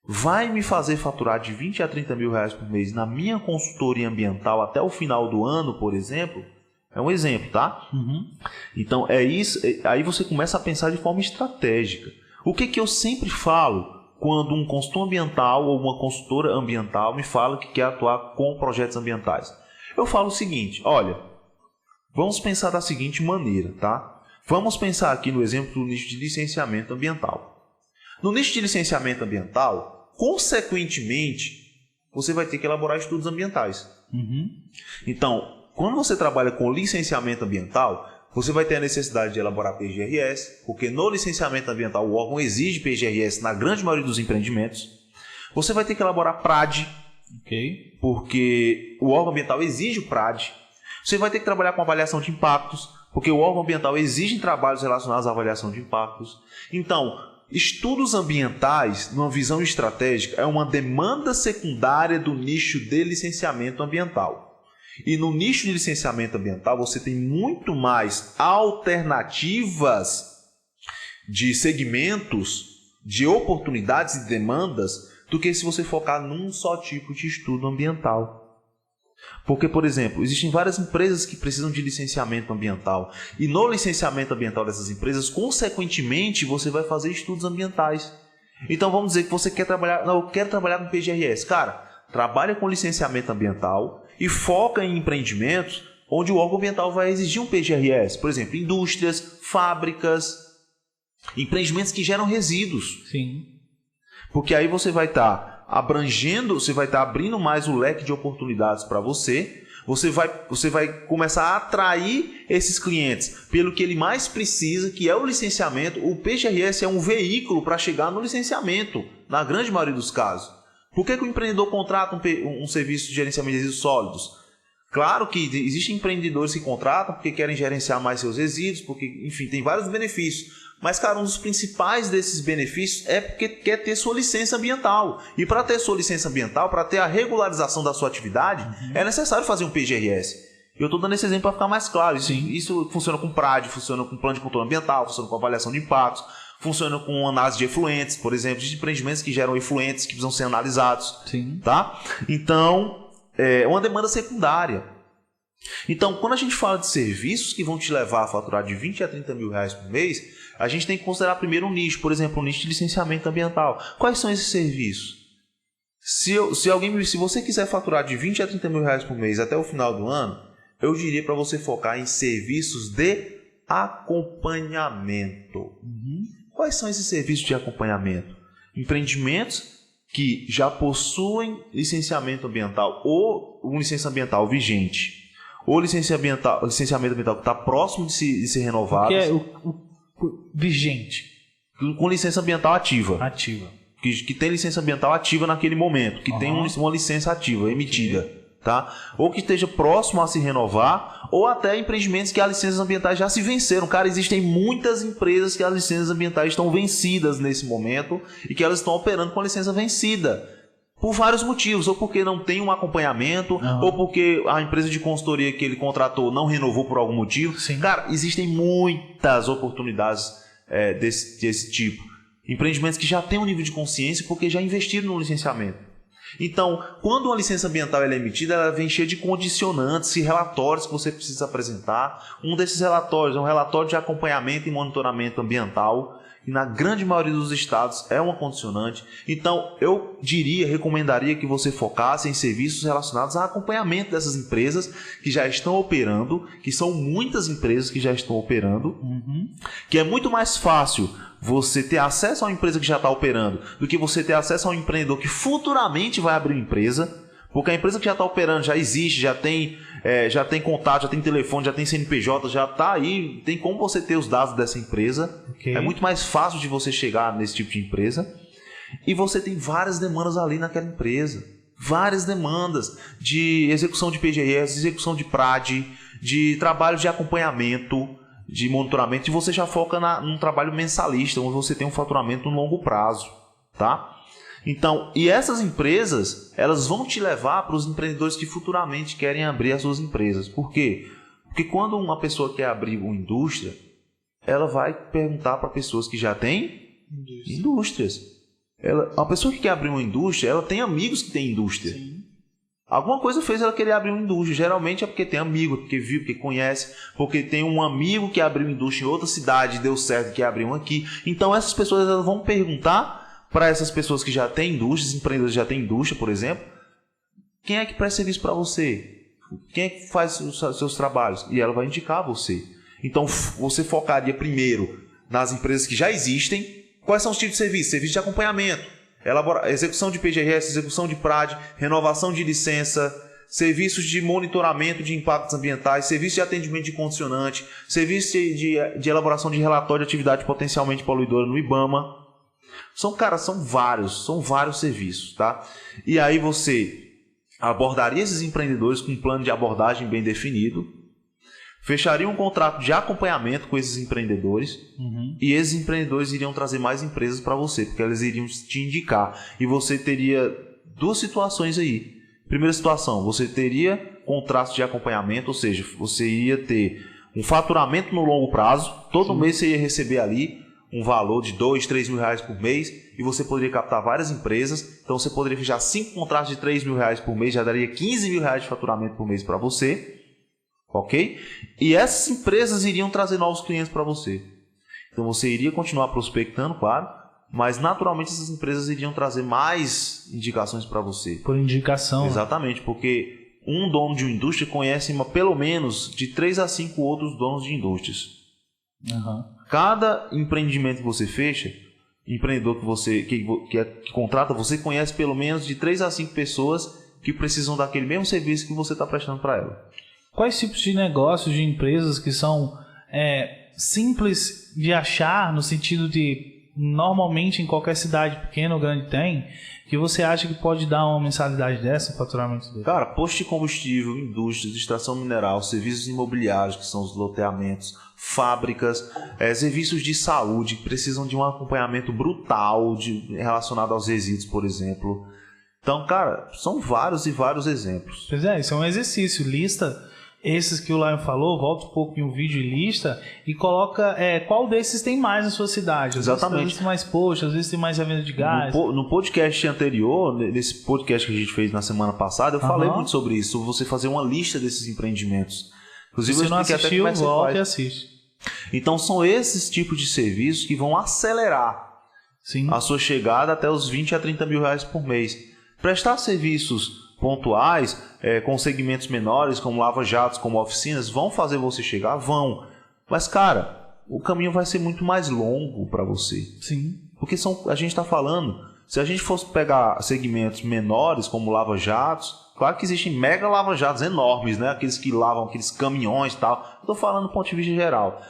vai me fazer faturar de 20 a 30 mil reais por mês na minha consultoria ambiental até o final do ano, por exemplo? É um exemplo, tá? Então, é isso. Aí você começa a pensar de forma estratégica. O que eu sempre falo quando um consultor ambiental ou uma consultora ambiental me fala que quer atuar com projetos ambientais? Eu falo o seguinte, olha, vamos pensar da seguinte maneira, tá? Vamos pensar aqui no exemplo do nicho de licenciamento ambiental. No nicho de licenciamento ambiental, consequentemente, você vai ter que elaborar estudos ambientais. Então, quando você trabalha com licenciamento ambiental, você vai ter a necessidade de elaborar PGRS, porque no licenciamento ambiental o órgão exige PGRS na grande maioria dos empreendimentos. Você vai ter que elaborar PRAD, porque o órgão ambiental exige o PRAD. Você vai ter que trabalhar com avaliação de impactos, porque o órgão ambiental exige trabalhos relacionados à avaliação de impactos. Então, estudos ambientais, numa visão estratégica, é uma demanda secundária do nicho de licenciamento ambiental. E no nicho de licenciamento ambiental você tem muito mais alternativas de segmentos, de oportunidades e demandas do que se você focar num só tipo de estudo ambiental. Porque, por exemplo, existem várias empresas que precisam de licenciamento ambiental. E no licenciamento ambiental dessas empresas, consequentemente, você vai fazer estudos ambientais. Então vamos dizer que você quer trabalhar, não, eu quero trabalhar com PGRS. Cara, trabalha com licenciamento ambiental e foca em empreendimentos onde o órgão ambiental vai exigir um PGRS. Por exemplo, indústrias, fábricas, empreendimentos que geram resíduos. Sim. Porque aí você vai estar abrangendo, você vai estar abrindo mais o leque de oportunidades para você. Você vai começar a atrair esses clientes pelo que ele mais precisa, que é o licenciamento. O PGRS é um veículo para chegar no licenciamento, na grande maioria dos casos. Por que o empreendedor contrata um serviço de gerenciamento de resíduos sólidos? Claro que existem empreendedores que contratam porque querem gerenciar mais seus resíduos, porque, enfim, tem vários benefícios. Mas, cara, um dos principais desses benefícios é porque quer ter sua licença ambiental. E para ter sua licença ambiental, para ter a regularização da sua atividade, é necessário fazer um PGRS. Eu estou dando esse exemplo para ficar mais claro. Isso funciona com PRAD, funciona com plano de controle ambiental, funciona com avaliação de impactos, funciona com análise de efluentes, por exemplo, de empreendimentos que geram efluentes que precisam ser analisados. Sim. Tá? Então, é uma demanda secundária. Então, quando a gente fala de serviços que vão te levar a faturar de 20 a 30 mil reais por mês, a gente tem que considerar primeiro um nicho, por exemplo, um nicho de licenciamento ambiental. Quais são esses serviços? Se você quiser faturar de 20 a 30 mil reais por mês até o final do ano, eu diria para você focar em serviços de acompanhamento. Quais são esses serviços de acompanhamento? Empreendimentos que já possuem licenciamento ambiental ou um licenciamento ambiental vigente, ou licenciamento ambiental que está próximo de se renovar. O que é o vigente? Com licença ambiental ativa. Que tem licença ambiental ativa naquele momento, que tem uma licença ativa emitida. Tá? Ou que esteja próximo a se renovar, ou até empreendimentos que as licenças ambientais já se venceram. Cara, existem muitas empresas que as licenças ambientais estão vencidas nesse momento e que elas estão operando com a licença vencida. Por vários motivos, ou porque não tem um acompanhamento, ou porque a empresa de consultoria que ele contratou não renovou por algum motivo. Sim. Cara, existem muitas oportunidades desse tipo. Empreendimentos que já têm um nível de consciência porque já investiram no licenciamento. Então, quando uma licença ambiental é emitida, ela vem cheia de condicionantes e relatórios que você precisa apresentar. Um desses relatórios é um relatório de acompanhamento e monitoramento ambiental, e na grande maioria dos estados é uma condicionante. Então, eu recomendaria que você focasse em serviços relacionados a acompanhamento dessas empresas que já estão operando, que são muitas empresas que já estão operando, que é muito mais fácil você ter acesso a uma empresa que já está operando do que você ter acesso a um empreendedor que futuramente vai abrir uma empresa, porque a empresa que já está operando já existe, já tem contato, já tem telefone, já tem CNPJ, já está aí, tem como você ter os dados dessa empresa. É muito mais fácil de você chegar nesse tipo de empresa. E você tem várias demandas ali naquela empresa. Várias demandas de execução de PGRS, execução de PRAD, de trabalho de acompanhamento, de monitoramento, e você já foca num trabalho mensalista, onde você tem um faturamento no longo prazo, tá? Então, e essas empresas, elas vão te levar para os empreendedores que futuramente querem abrir as suas empresas. Por quê? Porque quando uma pessoa quer abrir uma indústria, ela vai perguntar para pessoas que já têm indústrias. Uma pessoa que quer abrir uma indústria, ela tem amigos que têm indústria. Sim. Alguma coisa fez ela querer abrir uma indústria. Geralmente é porque tem amigo, porque viu, porque conhece, porque tem um amigo que abriu uma indústria em outra cidade, deu certo, que abriu uma aqui. Então essas pessoas elas vão perguntar para essas pessoas que já têm indústrias, empreendedores que já têm indústria, por exemplo, quem é que presta serviço para você? Quem é que faz os seus trabalhos? E ela vai indicar você. Então você focaria primeiro nas empresas que já existem. Quais são os tipos de serviço? Serviço de acompanhamento, execução de PGRS, execução de PRAD, renovação de licença, serviços de monitoramento de impactos ambientais, serviço de atendimento de condicionante, serviço de elaboração de relatório de atividade potencialmente poluidora no IBAMA. São vários serviços, tá? E aí você abordaria esses empreendedores com um plano de abordagem bem definido, fecharia um contrato de acompanhamento com esses empreendedores, e esses empreendedores iriam trazer mais empresas para você, porque eles iriam te indicar. E você teria duas situações aí. Primeira situação, você teria contratos de acompanhamento, ou seja, você ia ter um faturamento no longo prazo, todo mês você ia receber ali um valor de 2, 3 mil reais por mês, e você poderia captar várias empresas. Então você poderia fechar 5 contratos de 3 mil reais por mês, já daria 15 mil reais de faturamento por mês para você. Ok? E essas empresas iriam trazer novos clientes para você. Então você iria continuar prospectando, claro, mas naturalmente essas empresas iriam trazer mais indicações para você. Por indicação. Exatamente, porque um dono de uma indústria conhece pelo menos de 3 a 5 outros donos de indústrias. Cada empreendimento que você fecha, empreendedor que contrata, você conhece pelo menos de 3 a 5 pessoas que precisam daquele mesmo serviço que você está prestando para ela. Quais tipos de negócios, de empresas que são simples de achar, no sentido de normalmente em qualquer cidade pequena ou grande tem, que você acha que pode dar uma mensalidade dessa, um faturamento dele? Cara, posto de combustível, indústrias, extração mineral, serviços imobiliários, que são os loteamentos, fábricas, serviços de saúde que precisam de um acompanhamento brutal relacionado aos resíduos, por exemplo. Então, cara, são vários e vários exemplos. Pois é, isso é um exercício. Lista esses que o Lion falou, volta um pouco em um vídeo e lista e coloca qual desses tem mais na sua cidade. Exatamente. Às vezes tem mais post, às vezes tem mais revenda de gás. No podcast anterior, nesse podcast que a gente fez na semana passada, eu falei muito sobre isso, sobre você fazer uma lista desses empreendimentos. Inclusive, se você não assistiu, até volta e assiste. Então são esses tipos de serviços que vão acelerar a sua chegada até os 20 a 30 mil reais por mês. Prestar serviços pontuais, com segmentos menores, como lava-jatos, como oficinas, vão fazer você chegar? Vão. Mas, cara, o caminho vai ser muito mais longo para você. Sim. Porque a gente está falando, se a gente fosse pegar segmentos menores, como lava-jatos, claro que existem mega lava-jatos enormes, né? Aqueles que lavam aqueles caminhões e tal. Estou falando do ponto de vista geral.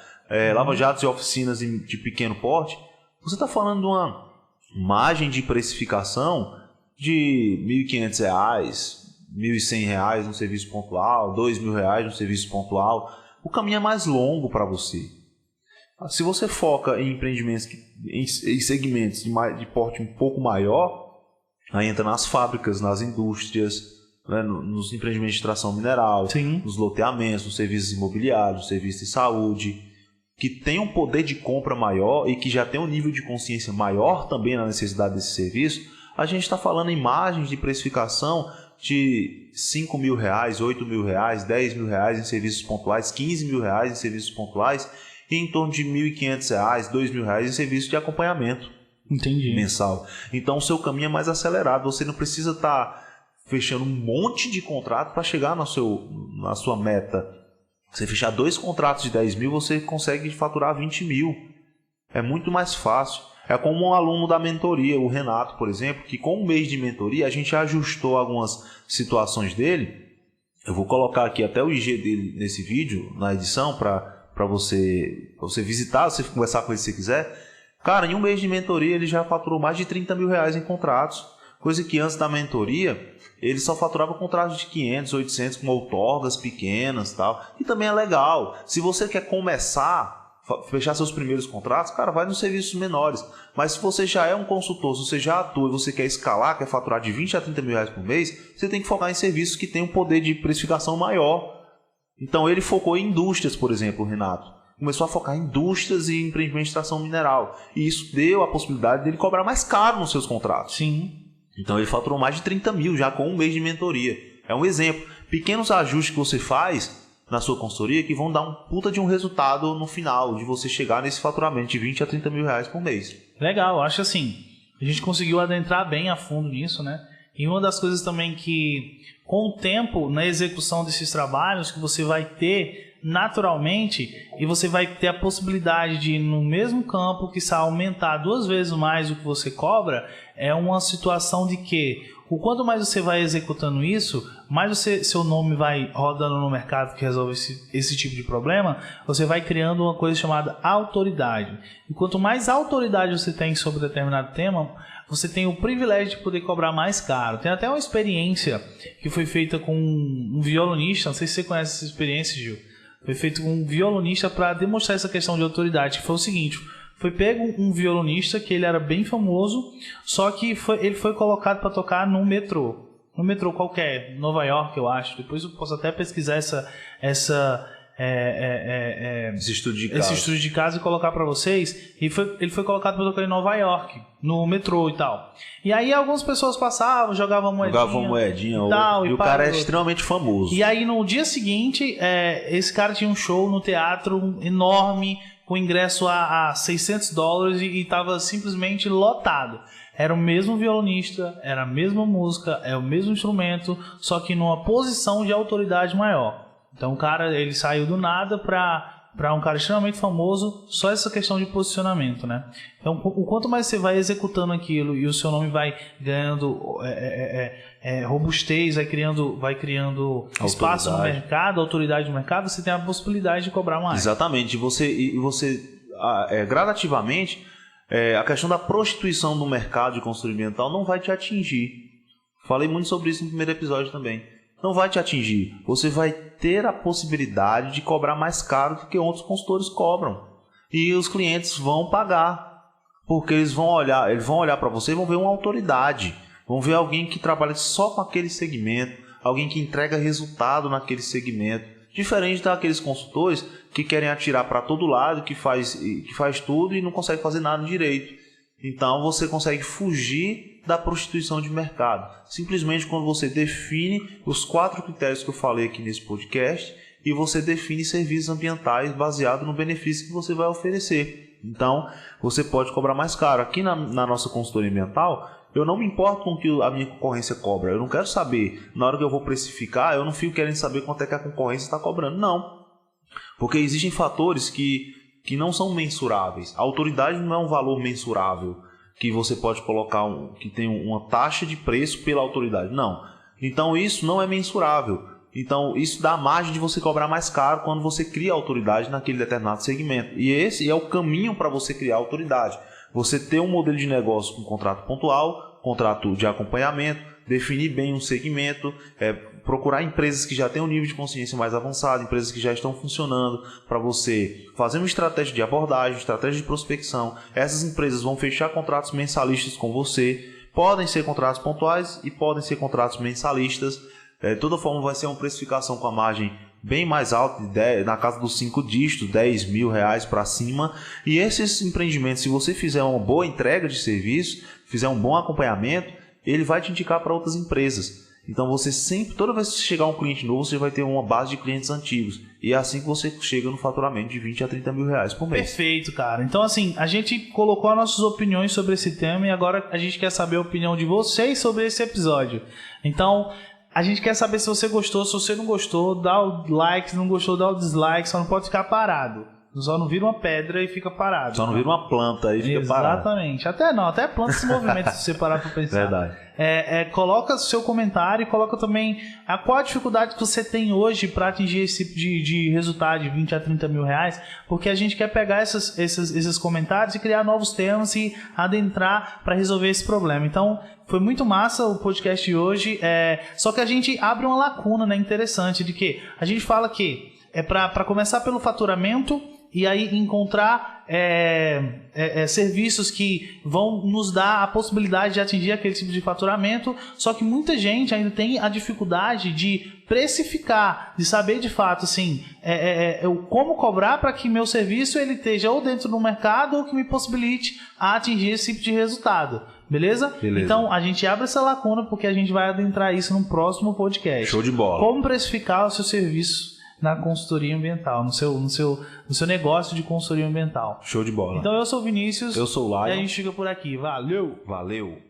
Lava-jatos e oficinas de pequeno porte, você está falando de uma margem de precificação de R$ 1.500, R$ 1.100 no serviço pontual, R$ 2.000 no serviço pontual. O caminho é mais longo para você. Se você foca em empreendimentos, em segmentos de porte um pouco maior, aí entra nas fábricas, nas indústrias, né, nos empreendimentos de extração mineral, Sim. nos loteamentos, nos serviços imobiliários, nos serviços de saúde, que tem um poder de compra maior e que já tem um nível de consciência maior também na necessidade desse serviço. A gente está falando em margens de precificação de R$ 5.000, R$ 8.000, R$ 10.000 em serviços pontuais, R$ 15.000 em serviços pontuais e em torno de R$ 1.500, R$ 2.000 em serviço de acompanhamento. Entendi. Mensal. Então o seu caminho é mais acelerado. Você não precisa estar fechando um monte de contrato para chegar na sua meta. Você fechar 2 contratos de 10 mil, você consegue faturar 20 mil. É muito mais fácil. É como um aluno da mentoria, o Renato, por exemplo, que com um mês de mentoria a gente ajustou algumas situações dele. Eu vou colocar aqui até o IG dele nesse vídeo, na edição, para você visitar, você conversar com ele se você quiser. Cara, em um mês de mentoria ele já faturou mais de R$ 30.000 em contratos. Coisa que antes da mentoria, ele só faturava contratos de 500, 800 com outorgas pequenas e tal. E também é legal. Se você quer começar, fechar seus primeiros contratos, cara, vai nos serviços menores. Mas se você já é um consultor, se você já atua e você quer escalar, quer faturar de 20 a 30 mil reais por mês, você tem que focar em serviços que têm um poder de precificação maior. Então ele focou em indústrias, por exemplo, o Renato. Começou a focar em indústrias e empreendimento de extração mineral. E isso deu a possibilidade dele cobrar mais caro nos seus contratos. Sim. Então ele faturou mais de 30 mil já com um mês de mentoria. É um exemplo. Pequenos ajustes que você faz na sua consultoria que vão dar um puta de um resultado no final, de você chegar nesse faturamento de 20 a 30 mil reais por mês. Legal, acho assim, a gente conseguiu adentrar bem a fundo nisso, né? E uma das coisas também que, com o tempo, na execução desses trabalhos, que você vai ter naturalmente, e você vai ter a possibilidade de, no mesmo campo, que aumentar 2 vezes mais o que você cobra, é uma situação de que, o quanto mais você vai executando isso, mais seu nome vai rodando no mercado que resolve esse tipo de problema, você vai criando uma coisa chamada autoridade. E quanto mais autoridade você tem sobre determinado tema, você tem o privilégio de poder cobrar mais caro. Tem até uma experiência que foi feita com um violonista, não sei se você conhece essa experiência, Gil. Foi feito com um violonista para demonstrar essa questão de autoridade, que foi o seguinte: foi pego um violonista que ele era bem famoso, só que ele foi colocado para tocar num metrô qualquer, Nova York, eu acho. Depois eu posso até pesquisar esse estudo de caso e colocar para vocês. Ele foi colocado para tocar em Nova York, no metrô e tal. E aí algumas pessoas passavam, jogavam moedinha e tal, e o cara é extremamente famoso. E aí no dia seguinte, esse cara tinha um show no teatro enorme, com ingresso a $600 e estava simplesmente lotado. Era o mesmo violonista, era a mesma música, é o mesmo instrumento, só que numa posição de autoridade maior. Então o cara, ele saiu do nada para um cara extremamente famoso, só essa questão de posicionamento, né? Então o quanto mais você vai executando aquilo e o seu nome vai ganhando robustez, vai criando espaço no mercado, autoridade no mercado, você tem a possibilidade de cobrar mais. Exatamente. E você gradativamente, a questão da prostituição no mercado de consultoria ambiental não vai te atingir. Falei muito sobre isso no primeiro episódio também. Não vai te atingir. Você vai ter a possibilidade de cobrar mais caro do que outros consultores cobram. E os clientes vão pagar. Porque eles vão olhar para você e vão ver uma autoridade. Vão ver alguém que trabalha só com aquele segmento. Alguém que entrega resultado naquele segmento. Diferente daqueles consultores que querem atirar para todo lado, que faz tudo e não consegue fazer nada direito. Então você consegue fugir da prostituição de mercado. Simplesmente quando você define os 4 critérios que eu falei aqui nesse podcast e você define serviços ambientais baseado no benefício que você vai oferecer. Então você pode cobrar mais caro. Aqui na nossa consultoria ambiental, eu não me importo com o que a minha concorrência cobra. Eu não quero saber, na hora que eu vou precificar, eu não fico querendo saber quanto é que a concorrência está cobrando. Não. Porque existem fatores que não são mensuráveis. A autoridade não é um valor mensurável que você pode colocar, que tem uma taxa de preço pela autoridade. Não. Então isso não é mensurável. Então isso dá margem de você cobrar mais caro quando você cria autoridade naquele determinado segmento. E esse é o caminho para você criar autoridade. Você ter um modelo de negócio com contrato pontual, contrato de acompanhamento, definir bem um segmento, procurar empresas que já têm um nível de consciência mais avançado, empresas que já estão funcionando, para você fazer uma estratégia de abordagem, estratégia de prospecção. Essas empresas vão fechar contratos mensalistas com você. Podem ser contratos pontuais e podem ser contratos mensalistas. De toda forma, vai ser uma precificação com a margem bem mais alta, na casa dos 5 dígitos, 10 mil reais para cima. E esses empreendimentos, se você fizer uma boa entrega de serviço, fizer um bom acompanhamento, ele vai te indicar para outras empresas. Então você sempre, toda vez que chegar um cliente novo, você vai ter uma base de clientes antigos. E é assim que você chega no faturamento de 20 a 30 mil reais por mês. Perfeito, cara. Então assim, a gente colocou as nossas opiniões sobre esse tema e agora a gente quer saber a opinião de vocês sobre esse episódio. Então a gente quer saber se você gostou, se você não gostou, dá o like, se não gostou, dá o dislike, só não pode ficar parado. Só não vira uma pedra e fica parado. Só não vira uma planta e fica parado. Exatamente. Até planta se movimenta se você parar para pensar. Verdade. Coloca seu comentário e coloca também qual a dificuldade que você tem hoje para atingir esse tipo de resultado de 20 a 30 mil reais, porque a gente quer pegar esses comentários e criar novos temas e adentrar para resolver esse problema. Então, foi muito massa o podcast de hoje, só que a gente abre uma lacuna, né, interessante, de que a gente fala que é para começar pelo faturamento e aí encontrar serviços que vão nos dar a possibilidade de atingir aquele tipo de faturamento, só que muita gente ainda tem a dificuldade de precificar, de saber de fato assim, como cobrar para que meu serviço ele esteja ou dentro do mercado ou que me possibilite a atingir esse tipo de resultado. Beleza? Então a gente abre essa lacuna porque a gente vai adentrar isso no próximo podcast. Show de bola. Como precificar o seu serviço na consultoria ambiental, no seu negócio de consultoria ambiental. Show de bola. Então eu sou o Vinícius. Eu sou o Lion. E a gente fica por aqui. Valeu! Valeu!